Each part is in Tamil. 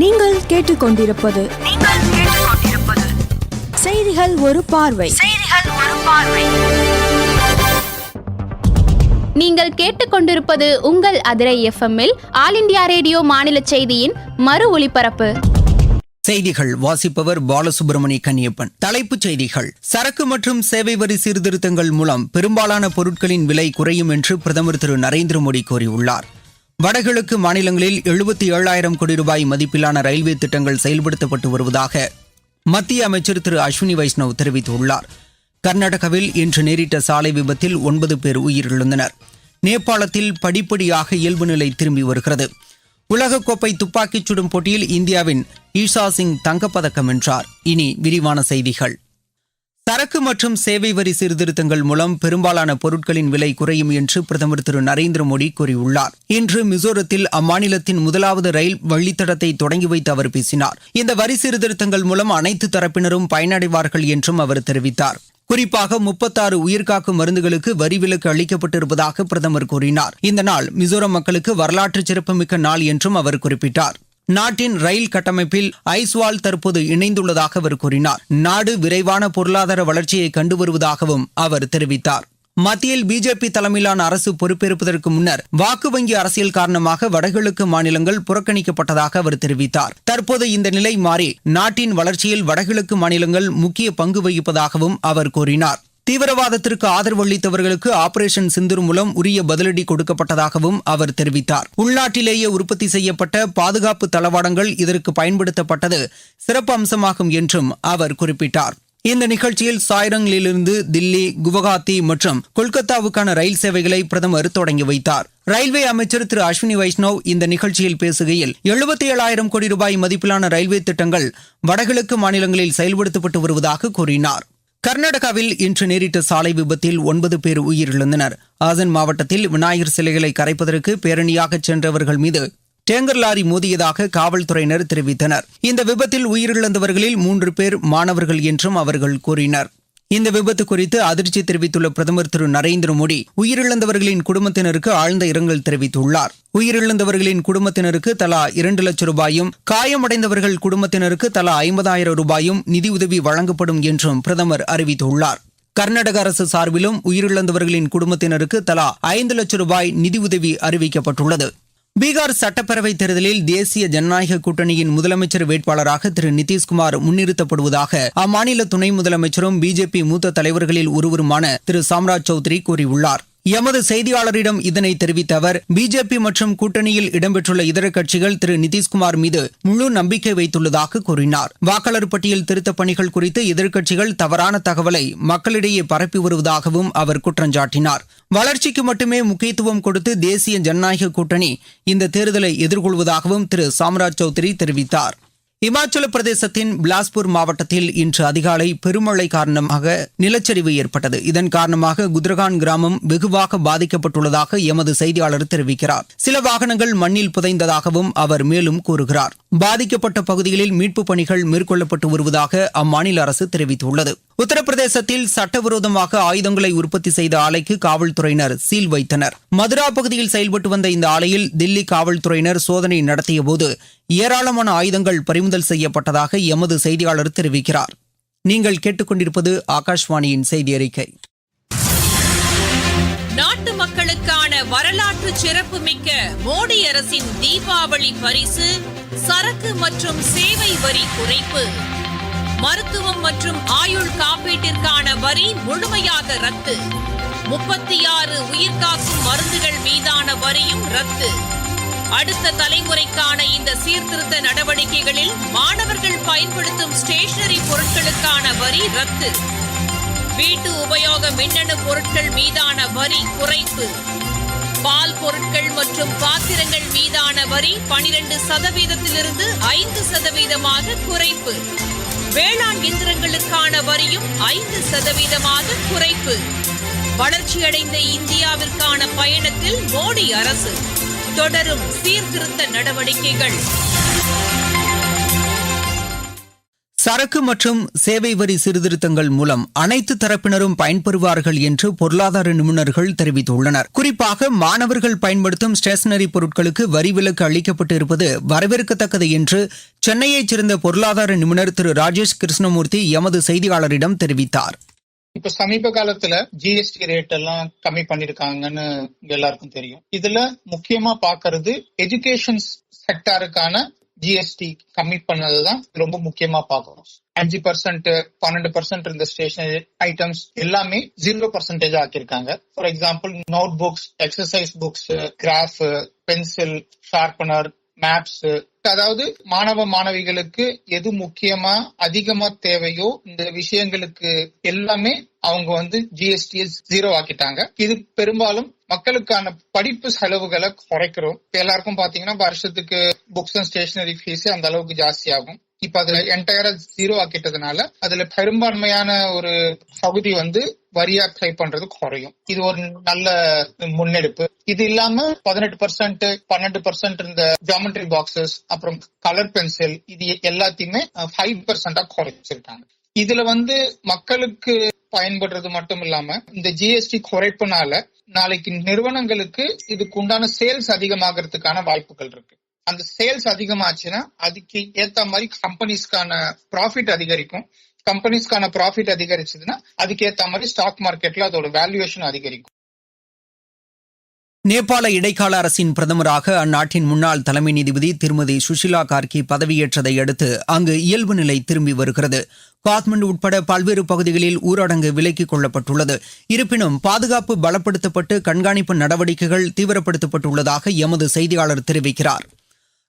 நீங்கள் கேட்டுக்கொண்டிருப்பது செய்திகள் ஒரு பார்வை. நீங்கள் கேட்டுக்கொண்டிருப்பது உங்கள் அதிரை எஃப்எம்மில் ஆல் இண்டியா ரேடியோ மாநில செய்தியின் மறு ஒலிபரப்பு. செய்திகள் வாசிப்பவர் பாலசுப்ரமணி கன்னியப்பன். தலைப்புச் செய்திகள். சரக்கு மற்றும் சேவை வரி சீர்திருத்தங்கள் மூலம் பெரும்பாலான பொருட்களின் விலை குறையும் என்று பிரதமர் திரு நரேந்திர மோடி கூறியுள்ளார். வடகிழக்கு மாநிலங்களில் 77,000 கோடி ரூபாய் மதிப்பிலான ரயில்வே திட்டங்கள் செயல்படுத்தப்பட்டு வருவதாக மத்திய அமைச்சர் திரு அஸ்வினி வைஷ்ணவ் தெரிவித்துள்ளார். கர்நாடகாவில் இன்று நேரிட்ட சாலை விபத்தில் 9 பேர் உயிரிழந்தனர். நேபாளத்தில் படிப்படியாக இயல்பு நிலை திரும்பி வருகிறது. உலகக்கோப்பை துப்பாக்கிச் சுடும் போட்டியில் இந்தியாவின் ஈஷா சிங் தங்கப்பதக்கம் வென்றார். இனி விரிவான செய்திகள். சரக்கு மற்றும் சேவை வரி சீர்திருத்தங்கள் மூலம் பெரும்பாலான பொருட்களின் விலை குறையும் என்று பிரதமர் திரு நரேந்திர மோடி கூறியுள்ளார். இன்று மிசோரத்தில் அம்மாநிலத்தின் முதலாவது ரயில் வழித்தடத்தை தொடங்கி வைத்து அவர் பேசினார். இந்த வரி சீர்திருத்தங்கள் மூலம் அனைத்து தரப்பினரும் பயனடைவார்கள் என்றும் அவர் தெரிவித்தார். குறிப்பாக 36 உயிர்காக்கும் மருந்துகளுக்கு வரி விலக்கு அளிக்கப்பட்டிருப்பதாக பிரதமர் கூறினார். இந்த நாள் மிசோரம் மக்களுக்கு வரலாற்று சிறப்புமிக்க நாள் என்றும் அவர் குறிப்பிட்டார். நாட்டின் ரயில் கட்டமைப்பில் ஐஸ்வால் தற்போது இணைந்துள்ளதாக அவர் கூறினார். நாடு விரைவான பொருளாதார வளர்ச்சியை கண்டு வருவதாகவும் அவர் தெரிவித்தார். மத்தியில் பிஜேபி தலைமையிலான அரசு பொறுப்பேற்பதற்கு முன்னர் வாக்கு வங்கி அரசியல் காரணமாக வடகிழக்கு மாநிலங்கள் புறக்கணிக்கப்பட்டதாக அவர் தெரிவித்தார். தற்போது இந்த நிலை மாறி நாட்டின் வளர்ச்சியில் வடகிழக்கு மாநிலங்கள் முக்கிய பங்கு வகிப்பதாகவும் அவர் கூறினார். தீவிரவாதத்திற்கு ஆதரவு அளித்தவர்களுக்கு ஆபரேஷன் சிந்தூர் மூலம் உரிய பதிலடி கொடுக்கப்பட்டதாகவும் அவர் தெரிவித்தார். உள்நாட்டிலேயே உற்பத்தி செய்யப்பட்ட பாதுகாப்பு தளவாடங்கள் இதற்கு பயன்படுத்தப்பட்டது சிறப்பு அம்சமாகும் என்றும் அவர் குறிப்பிட்டார். இந்த நிகழ்ச்சியில் சாய்ரங்கிலிருந்து தில்லி, குவஹாத்தி மற்றும் கொல்கத்தாவுக்கான ரயில் சேவைகளை பிரதமர் தொடங்கி வைத்தார். ரயில்வே அமைச்சர் திரு அஸ்வினி வைஷ்ணவ் இந்த நிகழ்ச்சியில் பேசுகையில் 77,000 கோடி ரூபாய் மதிப்பிலான ரயில்வே திட்டங்கள் வடகிழக்கு மாநிலங்களில் செயல்படுத்தப்பட்டு வருவதாக கூறினார். கர்நாடகாவில் இன்று நேரிட்ட சாலை விபத்தில் 9 பேர் உயிரிழந்தனர். ஆசன் மாவட்டத்தில் விநாயகர் சிலைகளை கரைப்பதற்கு பேரணியாக சென்றவர்கள் மீது டேங்கர் லாரி மோதியதாக காவல்துறையினர் தெரிவித்தனர். இந்த விபத்தில் உயிரிழந்தவர்களில் 3 பேர் மாணவர்கள் என்றும் அவர்கள் கூறினர். இந்த விபத்து குறித்து அதிர்ச்சி தெரிவித்துள்ள பிரதமர் திரு நரேந்திர மோடி உயிரிழந்தவர்களின் குடும்பத்தினருக்கு ஆழ்ந்த இரங்கல் தெரிவித்துள்ளார். உயிரிழந்தவர்களின் குடும்பத்தினருக்கு தலா 2 லட்சம் ரூபாயும், காயமடைந்தவர்கள் குடும்பத்தினருக்கு தலா 50,000 ரூபாயும் நிதியுதவி வழங்கப்படும் என்றும் பிரதமர் அறிவித்துள்ளார். கர்நாடக அரசு சார்பிலும் உயிரிழந்தவர்களின் குடும்பத்தினருக்கு தலா 5 லட்சம் ரூபாய் நிதியுதவி அறிவிக்கப்பட்டுள்ளது. பீகார் சட்டப்பேரவைத் தேர்தலில் தேசிய ஜனநாயக கூட்டணியின் முதலமைச்சர் வேட்பாளராக திரு நிதிஷ்குமார் முன்னிறுத்தப்படுவதாக அம்மாநில துணை முதலமைச்சரும் பிஜேபி மூத்த தலைவர்களில் ஒருவருமான திரு சாம்ராஜ் சௌத்ரி கூறியுள்ளார். எமது செய்தியாளரிடம் இதனை தெரிவித்த அவர், பிஜேபி மற்றும் கூட்டணியில் இடம்பெற்றுள்ள இதர கட்சிகள் திரு நிதிஷ்குமார் மீது முழு நம்பிக்கை வைத்துள்ளதாக கூறினார். வாக்காளர் பட்டியல் திருத்தப் பணிகள் குறித்து எதிர்க்கட்சிகள் தவறான தகவலை மக்களிடையே பரப்பி வருவதாகவும் அவர் குற்றஞ்சாட்டினார். வளர்ச்சிக்கு மட்டுமே முக்கியத்துவம் கொடுத்து தேசிய ஜனநாயக கூட்டணி இந்த தேர்தலை எதிர்கொள்வதாகவும் திரு சாம்ராஜ் சௌத்ரி தெரிவித்தார். இமாச்சல பிரதேசத்தின் பிலாஸ்பூர் மாவட்டத்தில் இன்று அதிகாலை பெருமழை காரணமாக நிலச்சரிவு ஏற்பட்டது. இதன் காரணமாக குத்ரகான் கிராமம் வெகுவாக பாதிக்கப்பட்டுள்ளதாக எமது செய்தியாளர் தெரிவிக்கிறார். சில வாகனங்கள் மண்ணில் புதைந்ததாகவும் அவர் மேலும் கூறுகிறார். பாதிக்கப்பட்ட பகுதிகளில் மீட்பு பணிகள் மேற்கொள்ளப்பட்டு வருவதாக அம்மாநில அரசு தெரிவித்துள்ளது. உத்தரப்பிரதேசத்தில் சட்டவிரோதமாக ஆயுதங்களை உற்பத்தி செய்த ஆலைக்கு காவல்துறையினர் சீல் வைத்தனர். மதுரா பகுதியில் செயல்பட்டு வந்த இந்த ஆலையில் தில்லி காவல்துறையினர் சோதனை நடத்தியபோது ஏராளமான ஆயுதங்கள் பறிமுதல் செய்யப்பட்டதாக எமது செய்தியாளர் தெரிவிக்கிறார். நீங்கள் கேட்டுக்கொண்டிருப்பது ஆகாஷ்வாணியின் செய்தி அறிக்கை. நாட்டு மக்களுக்கான வரலாற்று சிறப்புமிக்க மோடி அரசின் தீபாவளி பரிசு சரக்கு மற்றும் சேவை வரி குறைப்பு. மருத்துவம் மற்றும் ஆயுள் காப்பீட்டிற்கான வரி முழுமையாக ரத்து. 36 உயிர்காக்கும் மருந்துகள் மீதான வரியும் ரத்து. அடுத்த தலைமுறைக்கான இந்த சீர்திருத்த நடவடிக்கைகளில் மாணவர்கள் பயன்படுத்தும் ஸ்டேஷனரி பொருட்களுக்கான வரி ரத்து. வீட்டு உபயோக மின்னணு பொருட்கள் மீதான வரி குறைப்பு. பால் பொருட்கள் மற்றும் பாத்திரங்கள் மீதான வரி 12% 5% குறைப்பு. வேளாண் இயந்திரங்களுக்கான வரியும் 5% குறைப்பு. வளர்ச்சியடைந்த இந்தியாவிற்கான பயணத்தில் மோடி அரசு தொடரும் சீர்திருத்த நடவடிக்கைகள். சரக்கு மற்றும் சேவை வரி சீர்திருத்தங்கள் மூலம் அனைத்து தரப்பினரும் பயன்பெறுவார்கள் என்று பொருளாதார நிபுணர்கள் தெரிவித்துள்ளனர். குறிப்பாக மாணவர்கள் பயன்படுத்தும் ஸ்டேஷனரி பொருட்களுக்கு வரி விலக்கு அளிக்கப்பட்டு இருப்பது வரவேற்கத்தக்கது என்று சென்னையைச் சேர்ந்த பொருளாதார நிபுணர் திரு ராஜேஷ் கிருஷ்ணமூர்த்தி எமது செய்தியாளரிடம் தெரிவித்தார். இப்ப சமீப காலத்துல ஜிஎஸ்டி ரேட் எல்லாம் கம்மி பண்ணிருக்காங்கன்னு எல்லாருக்கும் தெரியும். இதுல முக்கியமா பாக்குறது எஜுகேஷன் செக்டாருக்கான ஜிஎஸ்டி கம்மி பண்ணதுதான் ரொம்ப முக்கியமா பார்க்கணும். 5%, 12% இந்த ஸ்டேஷனரி ஐட்டம்ஸ் எல்லாமே 0% ஆக்கியிருக்காங்க. For example notebooks, exercise books, graph, pencil, sharpener, maps, அதாவது மாணவ மாணவிகளுக்கு எது முக்கியமா அதிகமா தேவையோ இந்த விஷயங்களுக்கு எல்லாமே அவங்க ஜிஎஸ்டி 0 ஆக்கிட்டாங்க. இது பெரும்பாலும் மக்களுக்கான படிப்பு செலவுகளை குறைக்கிறோம். எல்லாருக்கும் பாத்தீங்கன்னா வருஷத்துக்கு புக்ஸ் அண்ட் ஸ்டேஷனரி ஃபீஸ் அந்த அளவுக்கு ஜாஸ்தி ஆகும். இப்ப அதுல என்டையரா 0 ஆக்கிட்டதுனால அதுல பெரும்பான்மையான ஒரு பகுதி வரியா பே பண்றது குறையும். இது ஒரு நல்ல முன்னெடுப்பு. இது இல்லாம 18%, 12% இந்த ஜியோமெட்ரி பாக்ஸஸ், அப்புறம் கலர் பென்சில், இது எல்லாத்தையுமே 5% குறைச்சிருக்காங்க. இதுல மக்களுக்கு பயன்படுறது மட்டும் இல்லாம இந்த ஜிஎஸ்டி குறைப்புனால நாளைக்கு நிறுவனங்களுக்கு இதுக்கு உண்டான சேல்ஸ் அதிகமாகிறதுக்கான வாய்ப்புகள் இருக்கு. அந்த சேல்ஸ் அதிகமாச்சுன்னா அதுக்கு ஏத்த மாதிரி கம்பெனிஸ்க்கான ப்ராஃபிட் அதிகரிக்கும். கம்பெனிஸ்க்கான ப்ராஃபிட் அதிகரிச்சதுன்னா அதுக்கு ஏத்த மாதிரி ஸ்டாக் மார்க்கெட்ல அதோட வேல்யூவேஷன் அதிகரிக்கும். நேபாள இடைக்கால அரசின் பிரதமராக அந்நாட்டின் முன்னாள் தலைமை நீதிபதி திருமதி சுஷிலா கார்கி பதவியேற்றதை அடுத்து அங்கு இயல்பு நிலை திரும்பி வருகிறது. காத்மண்டு உட்பட பல்வேறு பகுதிகளில் ஊரடங்கு விலக்கிக் கொள்ளப்பட்டுள்ளது. இருப்பினும் பாதுகாப்பு பலப்படுத்தப்பட்டு கண்காணிப்பு நடவடிக்கைகள் தீவிரப்படுத்தப்பட்டுள்ளதாக எமது செய்தியாளர் தெரிவிக்கிறார்.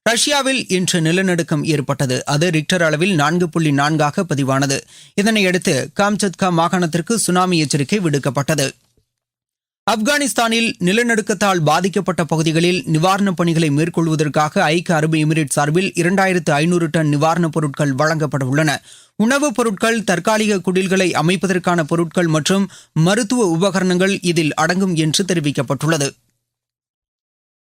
ரஷ்யாவில் இன்று நிலநடுக்கம் ஏற்பட்டது. அது ரிக்டர் அளவில் 4.4 பதிவானது. இதனையடுத்து காம்சத்கா மாகாணத்திற்கு சுனாமி எச்சரிக்கை விடுக்கப்பட்டது. ஆப்கானிஸ்தானில் நிலநடுக்கத்தால் பாதிக்கப்பட்ட பகுதிகளில் நிவாரணப் பணிகளை மேற்கொள்வதற்காக ஐக்கிய அரபு எமிரேட் சார்பில் 2500 டன் நிவாரணப் பொருட்கள் வழங்கப்பட உள்ளன. உணவுப் பொருட்கள், தற்காலிக குடில்களை அமைப்பதற்கான பொருட்கள் மற்றும் மருத்துவ உபகரணங்கள் இதில் அடங்கும் என்று தெரிவிக்கப்பட்டுள்ளது.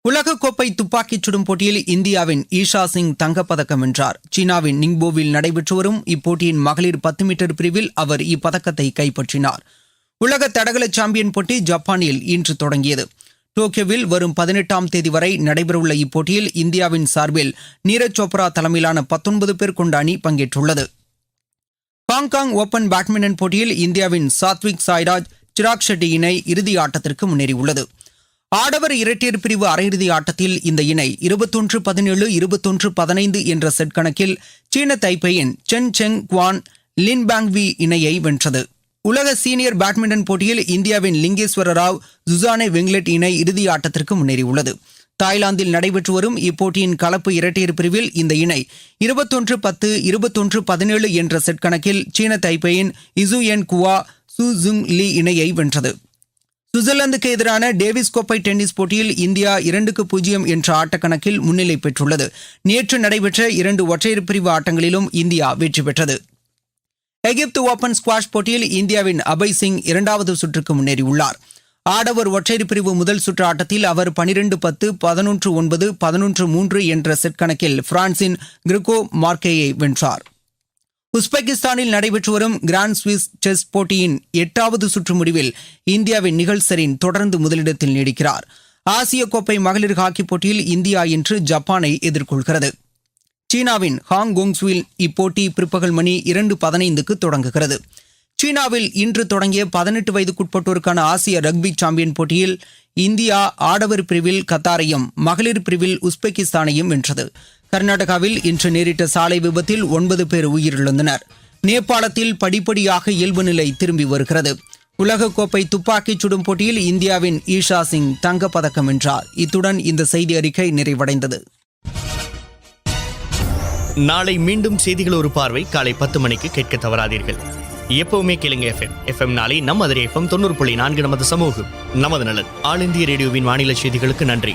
உலகக்கோப்பை துப்பாக்கிச் சுடும் போட்டியில் இந்தியாவின் ஈஷா சிங் தங்கப்பதக்கம் வென்றார். சீனாவின் நிங்போவில் நடைபெற்று வரும் இப்போட்டியின் மகளிர் 10 மீட்டர் பிரிவில் அவர் இப்பதக்கத்தை கைப்பற்றினார். உலக தடகள சாம்பியன் போட்டி ஜப்பானில் இன்று தொடங்கியது. டோக்கியோவில் வரும் 18ஆம் தேதி வரை நடைபெறவுள்ள இப்போட்டியில் இந்தியாவின் சார்பில் நீரஜ் சோப்ரா தலைமையிலான 19 பேர் கொண்ட அணி பங்கேற்றுள்ளது. ஹாங்காங் ஓபன் பேட்மிண்டன் போட்டியில் இந்தியாவின் சாத்விக் சாய்ராஜ், சிராக் ஷெட்டி இணை இறுதி ஆட்டத்திற்கு முன்னேறியுள்ளது. ஆடவர் இரட்டையர் பிரிவு அரையிறுதி ஆட்டத்தில் இந்த இணை 21-17, 21-15 என்ற செட் கணக்கில் சீன தைப்பேயின் சென் செங் குவான் லின் பேங்வி இணையை வென்றது. உலக சீனியர் பேட்மிண்டன் போட்டியில் இந்தியாவின் லிங்கேஸ்வர ராவ், ஜுசானே வெங்லெட் இணை இறுதி ஆட்டத்திற்கு முன்னேறியுள்ளது. தாய்லாந்தில் நடைபெற்று வரும் இப்போட்டியின் கலப்பு இரட்டையர் பிரிவில் இந்த இணை 21-10, 21-17 என்ற செட் கணக்கில் சீன தைப்பேயின் இசு என் குவா சு ஜுங் லீ இணையை வென்றது. சுவிட்சர்லாந்துக்கு எதிரான டேவிஸ் கோப்பை டென்னிஸ் போட்டியில் இந்தியா 2-0 என்ற ஆட்டக்கணக்கில் முன்னிலை பெற்றுள்ளது. நேற்று நடைபெற்ற 2 ஒற்றையர் பிரிவு ஆட்டங்களிலும் இந்தியா வெற்றி பெற்றது. எகிப்து ஓபன் ஸ்குவாஷ் போட்டியில் இந்தியாவின் அபய் சிங் 2வது சுற்றுக்கு முன்னேறியுள்ளார். ஆடவர் ஒற்றையர் பிரிவு முதல் சுற்று ஆட்டத்தில் அவர் 12-10, 11-9, 11-3 என்ற செட் கணக்கில் பிரான்சின் கிரிகோ மார்க்கேயை வென்றார். உஸ்பெகிஸ்தானில் நடைபெற்று வரும் கிராண்ட் ஸ்விஸ் செஸ் போட்டியின் 8வது சுற்று முடிவில் இந்தியாவின் நிகழ் செரீன் தொடர்ந்து முதலிடத்தில் நீடிக்கிறார். ஆசிய கோப்பை மகளிர் ஹாக்கி போட்டியில் இந்தியா இன்று ஜப்பானை எதிர்கொள்கிறது. சீனாவின் ஹாங்கோங்ஸுவில் இப்போட்டி பிற்பகல் மணி 2:15க்கு தொடங்குகிறது. சீனாவில் இன்று தொடங்கிய 18 வயதுக்குட்பட்டோருக்கான ஆசிய ரக்பி சாம்பியன் போட்டியில் இந்தியா ஆடவர் பிரிவில் கத்தாரையும் மகளிர் பிரிவில் உஸ்பெகிஸ்தானையும் வென்றது. கர்நாடகாவில் இன்று நேரிட்ட சாலை விபத்தில் 9 பேர் உயிரிழந்தனர். நேபாளத்தில் படிப்படியாக இயல்பு நிலை திரும்பி வருகிறது. உலகக்கோப்பை துப்பாக்கிச் சுடும் போட்டியில் இந்தியாவின் ஈஷா சிங் தங்கப்பதக்கம் வென்றார். இத்துடன் இந்த செய்தி அறிக்கை நிறைவடைந்தது. நாளை மீண்டும் செய்திகள் ஒரு பார்வை காலை 10 மணிக்கு கேட்க தவறாதீர்கள். எப்பவுமே கேளுங்க எஃப்எம் நாளை நம்ம அதிரை FM 90.4 நமது சமூகம் நமது நலன். ஆல் இந்திய ரேடியோவின் வானிலை செய்திகளுக்கு நன்றி.